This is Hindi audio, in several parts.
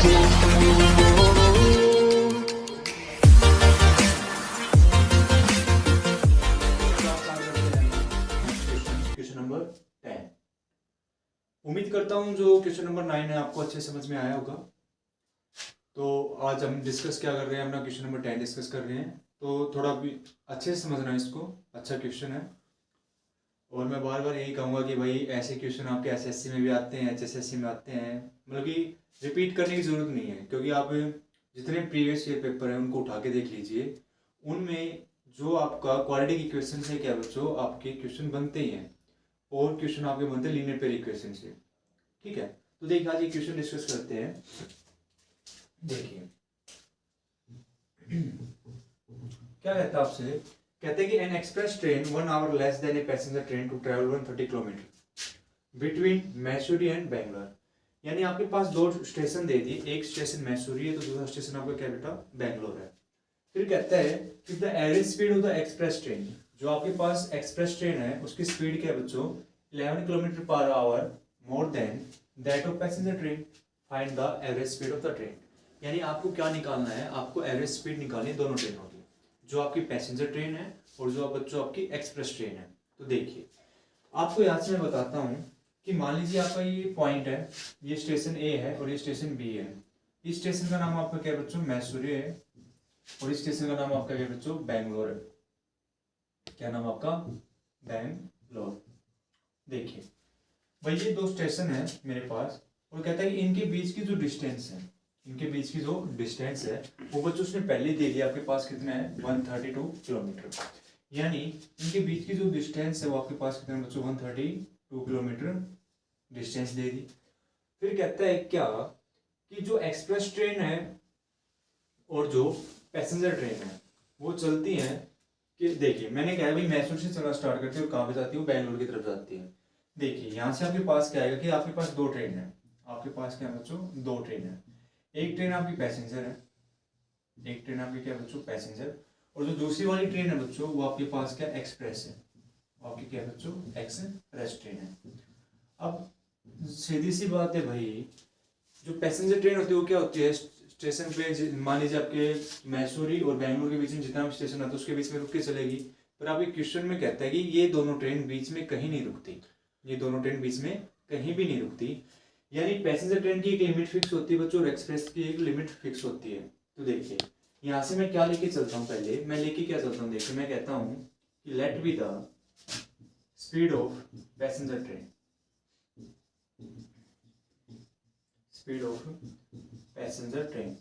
Question number 10। उम्मीद करता हूँ जो क्वेश्चन नंबर 9 है आपको अच्छे समझ में आया होगा। तो आज हम डिस्कस क्या कर रहे हैं, अपना क्वेश्चन नंबर 10 डिस्कस कर रहे हैं। तो थोड़ा भी अच्छे से समझना है इसको, अच्छा क्वेश्चन है। और मैं बार बार यही कहूँगा कि भाई ऐसे क्वेश्चन आपके एसएससी में भी आते हैं, एचएसएससी में आते हैं, मतलब कि रिपीट करने की ज़रूरत नहीं है, क्योंकि आप जितने प्रीवियस ईयर पेपर हैं उनको उठा के देख लीजिए। उनमें जो आपका क्वालिटी के क्वेश्चन है क्या बच्चों, आपके क्वेश्चन बनते ही हैं, और क्वेश्चन आपके बनते हैं लीनियर पेयर इक्वेशन से। ठीक है, तो देखिए आज ये क्वेश्चन डिस्कस करते हैं। देखिए क्या कहता है आपसे, कहते हैं कि an express train 1 hour less than a passenger train to travel 130 kilometre between Mysore and Bangalore. यानी आपके पास दो स्टेशन दे दिए, एक स्टेशन मैसूरी है तो दूसरा स्टेशन आपका क्या बेटा बैंगलोर है। फिर कहता है कि the average speed of the express train, जो आपके पास एक्सप्रेस ट्रेन है उसकी स्पीड क्या है बच्चों 11 kilometre per hour more than that of passenger train, find the average speed of the train. यानी आपको क्या निकालना है, आपको एवरेज स्पीड निकालनी है दोनों ट्रेनों की, जो आपकी पैसेंजर ट्रेन है और जो बच्चों आपकी एक्सप्रेस ट्रेन है। तो देखिए आपको यहाँ से मैं बताता हूँ कि मान लीजिए आपका ये पॉइंट है, ये स्टेशन ए है और ये स्टेशन बी है। इस स्टेशन का नाम आपका क्या बच्चों मैसूरी है और इस स्टेशन का नाम आपका क्या बच्चों बैंगलोर है। क्या नाम आपका बैंगलोर। देखिए भाई ये दो स्टेशन है मेरे पास, और कहता है कि इनके बीच की जो डिस्टेंस है, इनके बीच की जो डिस्टेंस है वो बच्चों उसने पहले दे दिया, आपके पास कितना है 132 किलोमीटर। यानी इनके बीच की जो डिस्टेंस है वो आपके पास कितना बच्चों 132 किलोमीटर डिस्टेंस दे दी। फिर कहता है क्या कि जो एक्सप्रेस ट्रेन है और जो पैसेंजर ट्रेन है वो चलती हैं कि देखिए मैंने कहा भाई मैसूर से चलना स्टार्ट करती है और कहाँ पे जाती है बैंगलोर की तरफ जाती है। देखिए यहाँ से आपके पास क्या आएगा कि आपके पास दो ट्रेन है, आपके पास क्या बच्चों दो ट्रेन है। एक ट्रेन आपकी पैसेंजर है, एक ट्रेन आपकी क्या बच्चों पैसेंजर, और जो दूसरी वाली ट्रेन है बच्चों वो आपके पास क्या एक्सप्रेस है, आपकी क्या बच्चों एक्सप्रेस ट्रेन है। अब सीधी सी बात है भाई, जो पैसेंजर ट्रेन होती है वो क्या होती है स्टेशन पे, मान लीजिए आपके मैसूरी और बैंगलोर के बीच में जितना भी स्टेशन आता है उसके बीच में रुक के चलेगी। पर आपके क्वेश्चन में कहता है कि ये दोनों ट्रेन बीच में कहीं नहीं रुकती, ये दोनों ट्रेन बीच में कहीं भी नहीं रुकती। यानी पैसेंजर ट्रेन की एक लिमिट फिक्स होती है बच्चों और एक्सप्रेस की एक लिमिट फिक्स होती है। तो देखिए यहाँ से मैं क्या लेके चलता हूँ, पहले मैं लेके क्या चलता हूँ, देखिए मैं कहता हूँ कि let be the speed of passenger train, speed of passenger train.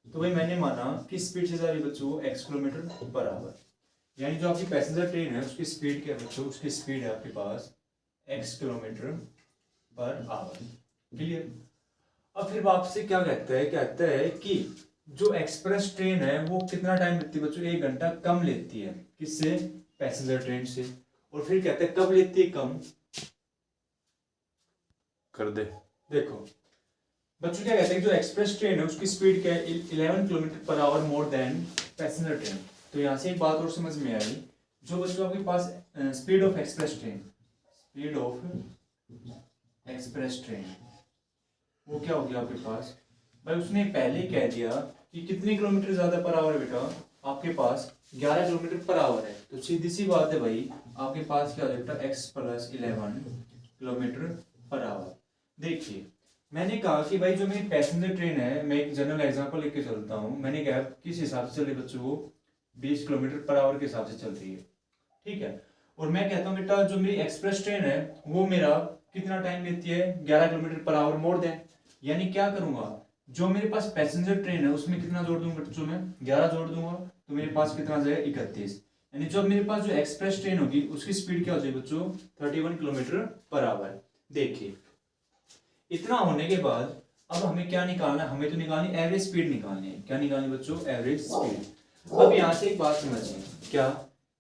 तो भाई मैंने माना कि स्पीड से जा रही बच्चों x किलोमीटर पर आवर, यानी जो आपकी पैसेंजर ट्रेन है उसकी स्पीड क्या है बच्चों, उसकी स्पीड है आपके पास x kilometre per hour. Clear. अब फिर आपसे क्या कहता है कि जो एक्सप्रेस ट्रेन है वो कितना टाइम लेती है बच्चों 1 घंटा कम लेती है, किससे पैसेंजर ट्रेन से। और फिर कहते हैं कब लेती है कम, कर दे। देखो बच्चों क्या कहते हैं जो एक्सप्रेस ट्रेन है उसकी स्पीड क्या है 11 kilometre per hour more than passenger train. तो यहाँ से एक बात और समझ में आई, जो बच्चों आपके पास speed of express train, speed of express train वो क्या होगी आपके पास, भाई उसने पहले कह दिया कि कितने किलोमीटर ज्यादा पर आवर है बेटा, आपके पास 11 किलोमीटर पर आवर है। तो सीधी सी बात है भाई आपके पास क्या हो जाएगा x + 11 किलोमीटर पर आवर। देखिए मैंने कहा कि भाई जो मेरी पैसेंजर ट्रेन है, मैं एक जनरल एग्जांपल लेके चलता हूँ, मैंने कहा किस हिसाब से चल रही बच्चों वो 20 किलोमीटर पर आवर के हिसाब से चल रही है। ठीक है, और मैं कहता हूँ बेटा जो मेरी एक्सप्रेस ट्रेन है वो मेरा कितना टाइम लेती है 11 kilometre per hour more than. यानी क्या करूंगा, जो मेरे पास पैसेंजर ट्रेन है उसमें कितना जोड़ दूंगा बच्चों में 11 जोड़ दूंगा, तो मेरे पास कितना आ जाएगा 31। यानी जो मेरे पास जो एक्सप्रेस ट्रेन होगी उसकी स्पीड क्या हो जाएगी बच्चों 31 किलोमीटर पर आवर। देखिए इतना होने के बाद अब हमें क्या निकालना है, हमें तो निकालनी एवरेज स्पीड निकालनी है। क्या निकालनी बच्चों एवरेज स्पीड। अब यहाँ से एक बात समझिए क्या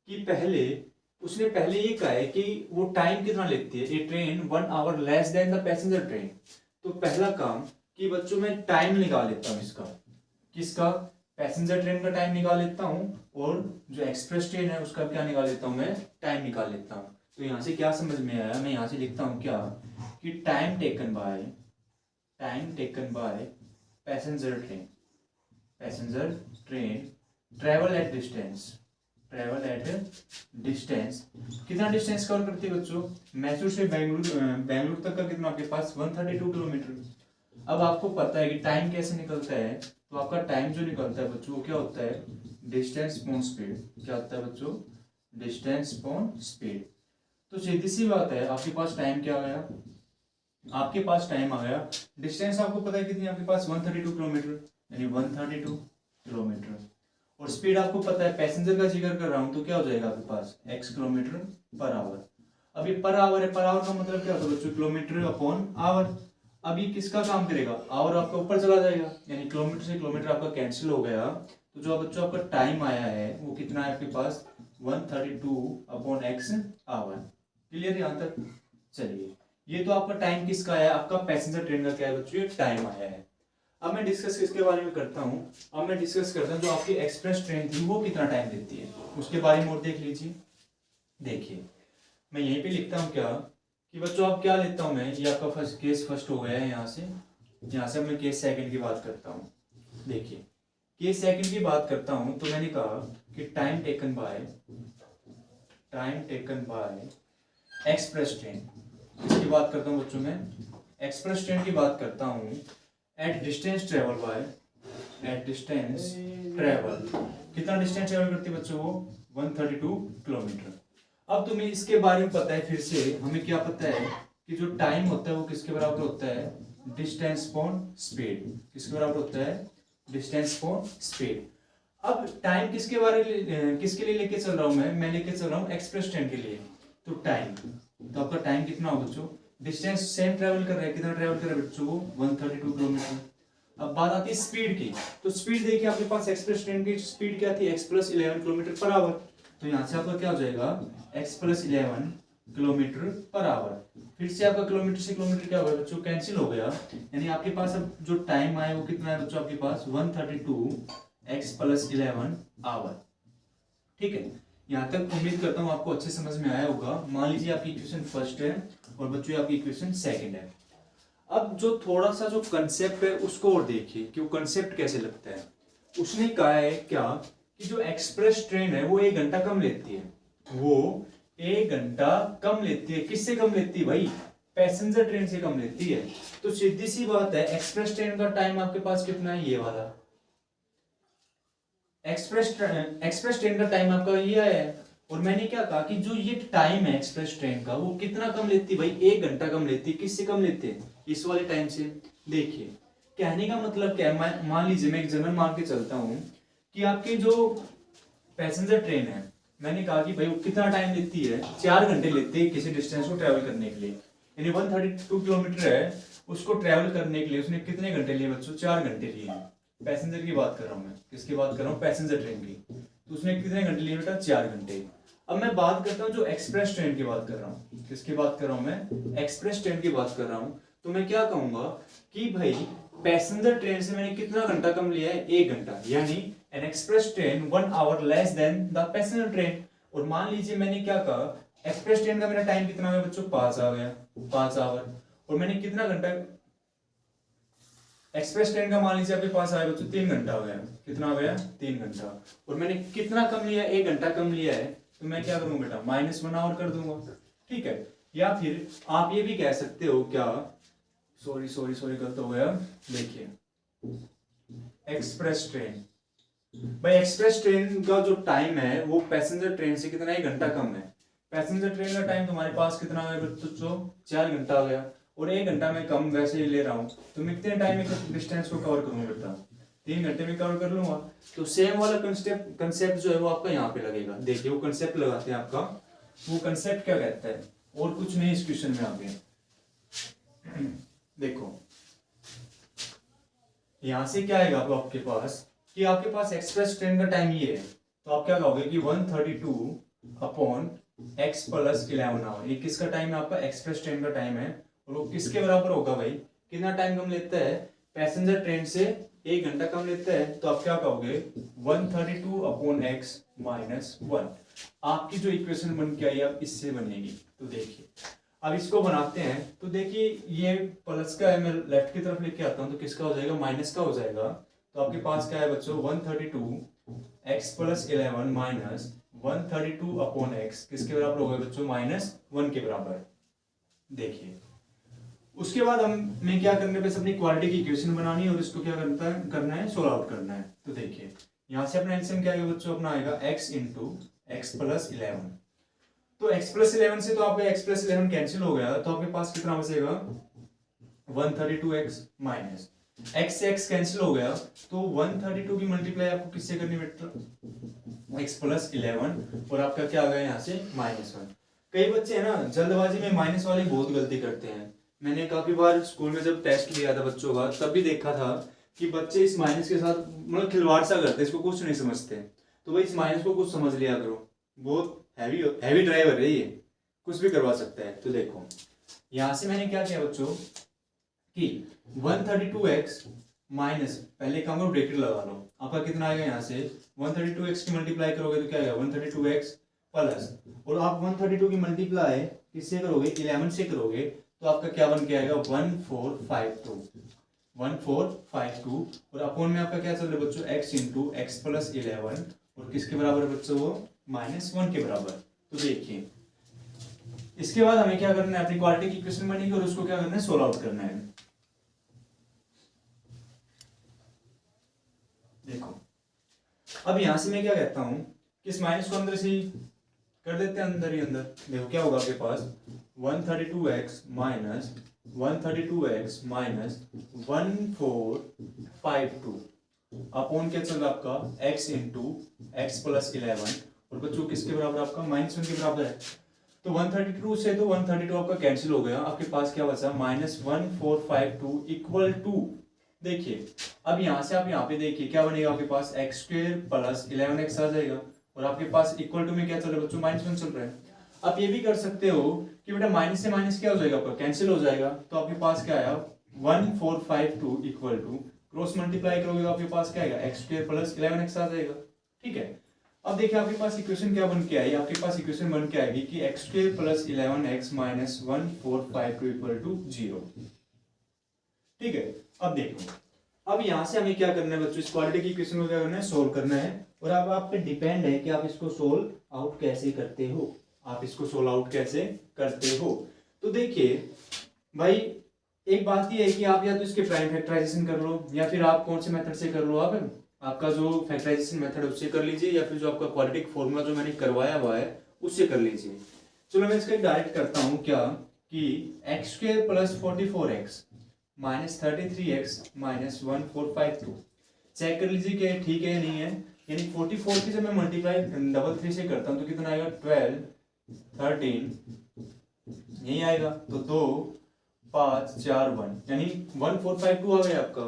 कि उसने पहले ये कहा है कि वो टाइम कितना लेती है, ये train 1 hour less then the passenger train. तो पहला काम कि बच्चों मैं टाइम निकाल लेता हूँ इसका, किसका पैसेंजर ट्रेन का टाइम निकाल लेता हूँ, और जो एक्सप्रेस ट्रेन है उसका क्या निकाल लेता हूँ मैं टाइम निकाल लेता हूँ। तो यहाँ से क्या समझ में आया, मैं यहाँ से लिखता हूँ क्या कि time taken by passenger train travel at distance कितना डिस्टेंस कवर करती है बच्चों? मैसूर से बेंगलुरु तक का कितना आपके पास 132 किलोमीटर। अब आपको पता है कि टाइम कैसे निकलता है, तो आपका टाइम जो निकलता है बच्चों वो क्या होता है? Distance upon speed. क्या होता है बच्चों? Distance upon speed. तो सीधी सी बात है, आपके पास टाइम क्या आ गया? आपके पास टाइम आ गया, डिस्टेंस आपको पता है कितनी आपके पास 132 किलोमीटर, यानी 132 किलोमीटर। और स्पीड आपको पता है, पैसेंजर का जिक्र कर रहा हूं तो क्या हो जाएगा आपके पास? x kilometre per hour. अब ये पर आवर है, पर आवर का मतलब क्या होता है बच्चों? Kilometre upon hour. अब ये किसका काम करेगा? आवर आपका ऊपर चला जाएगा, यानी किलोमीटर से किलोमीटर आपका कैंसिल हो गया। तो जो बच्चों आपका टाइम आया है वो कितना है आपके पास? 132 अपॉन x आवर। क्लियर यहाँ तक? चलिए, ये तो आपका टाइम किसका आया? आपका पैसेंजर ट्रेन का क्या है बच्चों? ये टाइम आया है। अब मैं डिस्कस किसके बारे में करता हूँ? अब मैं डिस्कस करता हूँ जो आपकी एक्सप्रेस ट्रेन थी वो कितना टाइम देती है, उसके बारे में और देख लीजिए। देखिए, मैं यहीं पे लिखता हूँ क्या कि बच्चों आप क्या लेता हूँ मैं, ये आपका केस फर्स्ट हो गया है। यहाँ से मैं केस सेकंड की बात करता हूँ। देखिए, केस सेकंड की बात करता हूँ तो मैंने कहा कि time taken by express train. इसकी बात करता हूँ बच्चों, मैं एक्सप्रेस ट्रेन की बात करता हूँ। एट डिस्टेंस ट्रेवल कितना डिस्टेंस ट्रेवल करती है बच्चों? वो 132 किलोमीटर। अब तुम्हें इसके बारे में पता है, फिर से हमें क्या पता है कि जो टाइम होता है वो किसके बराबर होता है? Distance upon speed. किसके बराबर होता है? Distance upon speed. अब टाइम किसके लिए लेके चल रहा हूं मैं लेके चल रहा हूं एक्सप्रेस ट्रेन के लिए। तो टाइम, तो आपका टाइम कितना हो बच्चों? डिस्टेंस सेम ट्रेवल कर रहा है, कितना ट्रेवल कर रहा है बच्चों? 132 किलोमीटर। अब बात आती है स्पीड की, तो स्पीड देखिए आपके पास एक्सप्रेस ट्रेन की स्पीड क्या थी? x + 11 kilometre per hour. तो यहाँ से आपका क्या हो जाएगा? x + 11 kilometre per hour. फिर से आपका किलोमीटर से किलोमीटर क्या होगा बच्चों? कैंसिल हो गया, यानी आपके पास अब जो टाइम आया वो कितना है बच्चों? आपके पास 132 x + 11 आवर। ठीक है, यहाँ तक उम्मीद करता हूँ आपको अच्छे समझ में आया होगा। मान लीजिए आपकी इक्वेशन फर्स्ट है और बच्चों आपकी इक्वेशन सेकंड है। अब जो थोड़ा सा जो कंसेप्ट है उसको और देखिए कि वो कंसेप्ट कैसे लगता है। उसने कहा है क्या कि जो एक्सप्रेस ट्रेन है वो 1 घंटा कम लेती है। वो 1 घंटा कम लेती है। किससे कम लेती है भाई? पैसेंजर ट्रेन से कम लेती है। तो सीधी सी बात है, एक्सप्रेस ट्रेन का टाइम आपके पास कितना है? ये वाला एक्सप्रेस ट्रेन का टाइम आपका ये है। और मैंने क्या कहा कि जो ये टाइम है एक्सप्रेस ट्रेन का वो कितना कम लेती है भाई? 1 घंटा कम लेती है। किससे कम लेते हैं? इस वाले टाइम से। देखिए, कहने का मतलब क्या है, मान लीजिए मैं एक जनरल मान के चलता हूं कि आपके जो पैसेंजर ट्रेन है, मैंने कहा कि भाई वो कितना टाइम लेती है? 4 घंटे लेती है किसी डिस्टेंस को ट्रेवल करने के लिए। यानी 132 किलोमीटर है, उसको ट्रेवल करने के लिए उसने कितने घंटे लिए बच्चों? 4 घंटे लिए। पैसेंजर की बात कर रहा हूं मैं, किसकी बात कर रहा हूं? पैसेंजर ट्रेन की। तो उसने कितने घंटे लिए बेटा? 4 घंटे। अब मैं बात करता हूं जो एक्सप्रेस ट्रेन की बात कर रहा हूं। किसकी बात कर रहा हूं मैं? एक्सप्रेस ट्रेन की बात कर रहा हूं। तो मैं क्या कहूंगा कि भाई पैसेंजर ट्रेन से मैंने कितना घंटा कम लिया है? 1 घंटा। यानी N express train 1 hour less then the passenger train. और मान लीजिए मैंने क्या कहा, एक्सप्रेस ट्रेन का मेरा टाइम कितना आ गया बच्चों? 5 आ गया, 5 आवर। और मैंने कितना घंटा एक्सप्रेस ट्रेन का मान लीजिए आपके पास आया बच्चों? 3 घंटा हो गया। कितना हो गया? 3 घंटा। और मैंने कितना कम लिया? 1 घंटा कम लिया है। तो मैं क्या करूंगा बेटा? -1 आवर कर दूंगा। ठीक है, या फिर आप ये भी कह सकते हो क्या, सॉरी गलत हो गया। देखिए, एक्सप्रेस ट्रेन, भाई एक्सप्रेस ट्रेन का जो टाइम है वो पैसेंजर ट्रेन से कितना? 1 घंटा कम है। पैसेंजर ट्रेन का टाइम तुम्हारे पास कितना हो गया बच्चों? 4 घंटा हो गया। और 1 घंटा मैं कम वैसे ही ले रहा हूं, तो मैं कितने टाइम में डिस्टेंस को कवर करूंगा बेटा? 3 घंटे में कवर कर लूंगा। तो सेम वाला कंसेप्ट जो है वो आपका यहाँ पे लगेगा। देखिए, वो कंसेप्ट लगाते हैं आपका, वो कंसेप्ट क्या कहता है? और कुछ नहीं इस क्वेश्चन में आगे देखो, यहां से क्या आएगा आपके पास कि आपके पास एक्सप्रेस ट्रेन का टाइम ये है। तो आप क्या कहोगे कि 132 अपॉन x + 11 आवर। ये किसका टाइम है? आपका एक्सप्रेस ट्रेन का टाइम है। और वो किसके बराबर होगा भाई? कितना टाइम कम लेता है? पैसेंजर ट्रेन से 1 घंटा कम लेता है। तो आप क्या कहोगे? 132 अपॉन x - 1। आपकी जो इक्वेशन बन के आई अब इससे बनेगी। तो देखिए, अब इसको बनाते हैं तो देखिए ये प्लस का है, मैं लेफ्ट की तरफ लेके आता हूँ तो किसका हो जाएगा, माइनस का हो जाएगा। तो आपके पास क्या है बच्चों, 132 x plus 11 minus 132 upon x किसके बराबर होगा बच्चों, -1 के बराबर। देखिए उसके बाद हमें क्या करने पे अपनी क्वालिटी की इक्वेशन बनानी है और इसको क्या करना है सोल्व आउट करना है। तो देखिए यहाँ से अपना एलसीएम क्या आएगा बच्चों, अपना आएगा x इंटू एक्स प्लस 11। तो x प्लस 11 से तो आपका x प्लस 11 कैंसिल हो गया, तो आपके पास कितना बचेगा 132x माइनस x से x कैंसिल हो गया, तो 132 की मल्टीप्लाई आपको किससे करनी बेटा, x प्लस 11 और आपका क्या आ गया यहाँ से -1। कई बच्चे है ना जल्दबाजी में माइनस वाली बहुत गलती करते हैं। मैंने काफी बार स्कूल में जब टेस्ट लिया था बच्चों का तब भी देखा था कि बच्चे इस माइनस के साथ मतलब खिलवाड़ सा करते हैं, इसको कुछ नहीं समझते। तो भाई इस माइनस को कुछ समझ लिया करो, बहुत हैवी ड्राइवर है ये, कुछ भी करवा सकता है। तो देखो यहां से मैंने क्या किया बच्चों कि 132x माइनस, पहले काम करो ब्रैकेट लगा लो, आपका कितना आएगा यहाँ से 132x की मल्टीप्लाई करोगे तो क्या आएगा 132x प्लस, और आप 132 की मल्टीप्लाई किससे करोगे 11 से करोगे तो आपका क्या बन के आएगा 1452 और अपॉन में आपका क्या चल रहा है बच्चों x इंटू एक्स प्लस 11 और किसके बराबर है बच्चों वो -1 के बराबर। तो देखिए इसके बाद हमें क्या करना है, अपनी क्वालिटी की इक्वेशन बनेगी और उसको क्या करना है सोल्व आउट करना है। देखो अब यहां से मैं क्या कहता हूं कि इस माइनस को अंदर से ही कर देते हैं अंदर ही अंदर। देखो क्या होगा आपके पास 132x minus 132x minus 1452 upon क्या चल रहा है आपका x इंटू एक्स प्लस 11 और बच्चों किसके बराबर आपका -1 के बराबर है। तो 132 से तो 132 आपका कैंसिल हो गया, आपके पास क्या बचा -1452 इक्वल टू, देखिए अब यहां से आप यहाँ पे देखिए क्या बनेगा आपके पास एक्स स्क्वायर प्लस 11x आ जाएगा और आपके पास इक्वल टू में क्या चल रहा है बच्चों -1 चल रहा है। आप ये भी कर सकते हो कि बेटा माइनस से माइनस क्या हो जाएगा आपका कैंसिल हो जाएगा, तो आपके पास क्या आया 1452 इक्वल टू क्रॉस मल्टीप्लाई करोगे तो आपके पास क्या आएगा एक्स स्क्वायर प्लस 11x आ जाएगा। ठीक है, अब देखिए आपके पास इक्वेशन क्या बन के आई, आपके पास इक्वेशन बन के आएगी कि x square plus 11x minus 1452 equal to 0। ठीक है, अब देखो अब यहां से हमें क्या करना है बच्चों, इस क्वालिटी की इक्वेशन को क्या करना है सोल्व करना है और अब आप पे डिपेंड है कि आप इसको सोल्व आउट कैसे करते हो, आप इसको सोल्व आउट कैसे करते हो। तो देखिए भाई एक बात ये है कि आप या तो इसके प्राइम फैक्टराइजेशन कर लो या फिर आप कौन से मेथड से कर लो, आप आपका जो फैक्टराइजेशन मेथड है उससे कर लीजिए या फिर जो आपका क्वाड्रेटिक फॉर्मूला जो मैंने करवाया हुआ है उससे कर लीजिए। चलो मैं इसका डायरेक्ट करता हूं क्या कि x square plus 44x minus 33x minus 1452 check कर लीजिए कि ठीक है या नहीं है। यानी 44 की जब मैं मल्टीप्लाई 3 से करता हूं तो कितना आएगा 12 13 यही आएगा, तो 2 5 4 1 यानी 1452 आ गया आपका।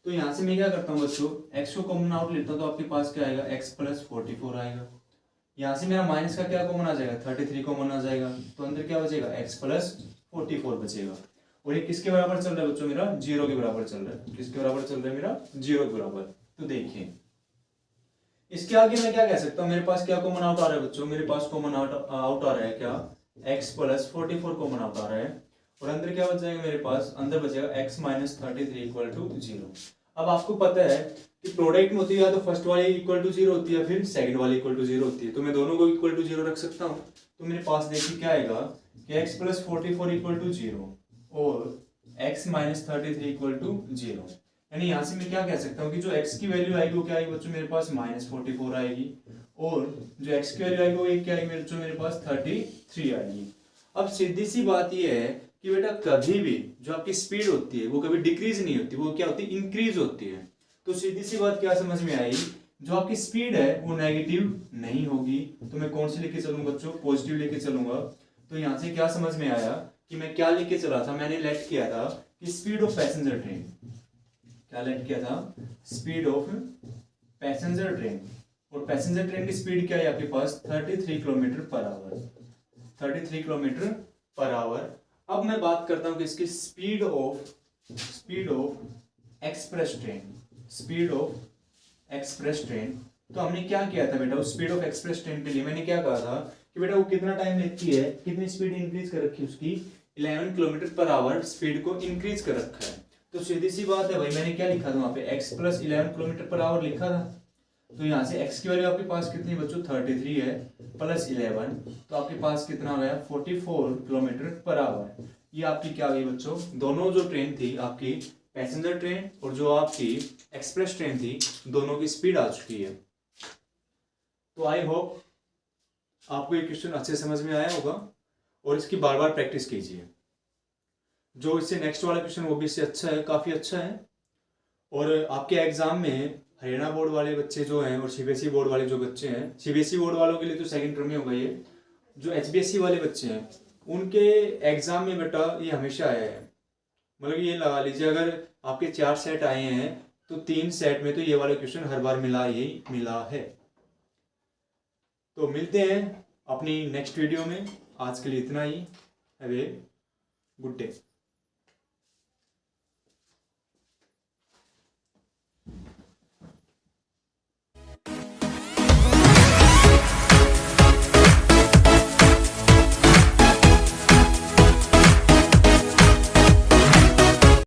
तो यहां से मैं क्या करता हूं बच्चों x को कॉमन आउट लेता हूं तो आपके पास क्या आएगा x प्लस 44 आएगा। यहां से मेरा माइनस का क्या कॉमन आ जाएगा 33 कॉमन आ जाएगा, तो अंदर क्या बचेगा x प्लस 44 बचेगा और ये किसके बराबर चल रहा है बच्चों मेरा 0 के बराबर चल रहा है। किसके बराबर चल रहा है मेरा 0 के बराबर। तो देखिए इसके आगे मैं क्या कह सकता हूं, मेरे पास क्या कॉमन आउट आ रहा है बच्चों, मेरे पास कॉमन आउट आ रहा है क्या x प्लस 44 कॉमन आउट आ रहा है और अंदर क्या बच जाएगा मेरे पास, अंदर बचेगा x माइनस 33 इक्वल टू 0। अब आपको पता है कि प्रोडक्ट में होती है या तो फर्स्ट वाली इक्वल टू 0 होती है फिर सेकंड वाली इक्वल टू 0 होती है, तो मैं दोनों को इक्वल टू 0 रख सकता हूँ। तो मेरे पास देखिए क्या आएगा कि x प्लस 44 इक्वल टू 0 और x माइनस 33 इक्वल टू 0। यानी यहाँ से मैं क्या कह सकता हूँ कि जो x की वैल्यू आएगी वो क्या आएगी बच्चों मेरे पास -44 आएगी और जो x की वैल्यू आएगी वो क्या आएगी बच्चों मेरे पास 33 आएगी। अब सीधी सी बात ये है कि बेटा कभी भी जो आपकी स्पीड होती है वो कभी डिक्रीज नहीं होती, वो क्या होती है इंक्रीज होती है। तो सीधी सी बात क्या समझ में आई, जो आपकी स्पीड है वो नेगेटिव नहीं होगी, तो मैं कौन से लेके चलूंगा बच्चों पॉजिटिव लेके चलूंगा। तो यहाँ से क्या समझ में आया कि मैं क्या लेके चला था, मैंने लेट किया था कि स्पीड ऑफ पैसेंजर ट्रेन, क्या लेट किया था स्पीड ऑफ पैसेंजर ट्रेन और पैसेंजर ट्रेन की स्पीड क्या है आपके पास 33 kilometre per hour, 33 kilometre per hour. अब मैं बात करता हूं कि इसकी speed of express train, speed of express train. तो हमने क्या किया था बेटा उस स्पीड ऑफ एक्सप्रेस ट्रेन के लिए मैंने क्या कहा था कि बेटा वो कितना टाइम लेती है, कितनी स्पीड इंक्रीज कर रखी है उसकी, 11 किलोमीटर पर आवर स्पीड को इंक्रीज कर रखा है। तो सीधी सी बात है भाई, मैंने क्या लिखा था वहां पे, x plus 11 kilometre per hour लिखा था। तो यहाँ से x की वैल्यू आपके पास कितनी बच्चों 33 है, प्लस 11 तो आपके पास कितना आ गया 44 किलोमीटर पर आवर। ये आपकी क्या गई बच्चों, दोनों जो ट्रेन थी आपकी पैसेंजर ट्रेन और जो आपकी एक्सप्रेस ट्रेन थी, दोनों की स्पीड आ चुकी है। तो आई होप आपको ये क्वेश्चन अच्छे समझ में आया होगा और इसकी बार बार प्रैक्टिस कीजिए। जो इससे नेक्स्ट वाला क्वेश्चन वो भी इससे अच्छा है, काफ़ी अच्छा है। और आपके एग्जाम में हरियाणा बोर्ड वाले बच्चे जो हैं और सीबीएसई बोर्ड वाले जो बच्चे हैं, सीबीएसई बोर्ड वालों के लिए तो सेकंड टर्म में होगा ये, जो एचबीएसई वाले बच्चे हैं उनके एग्जाम में बेटा ये हमेशा आया है। मतलब ये लगा लीजिए अगर आपके 4 सेट आए हैं तो 3 सेट में तो ये वाला क्वेश्चन हर बार मिला ही मिला है। तो मिलते हैं अपनी नेक्स्ट वीडियो में, आज के लिए इतना ही। Have a good day.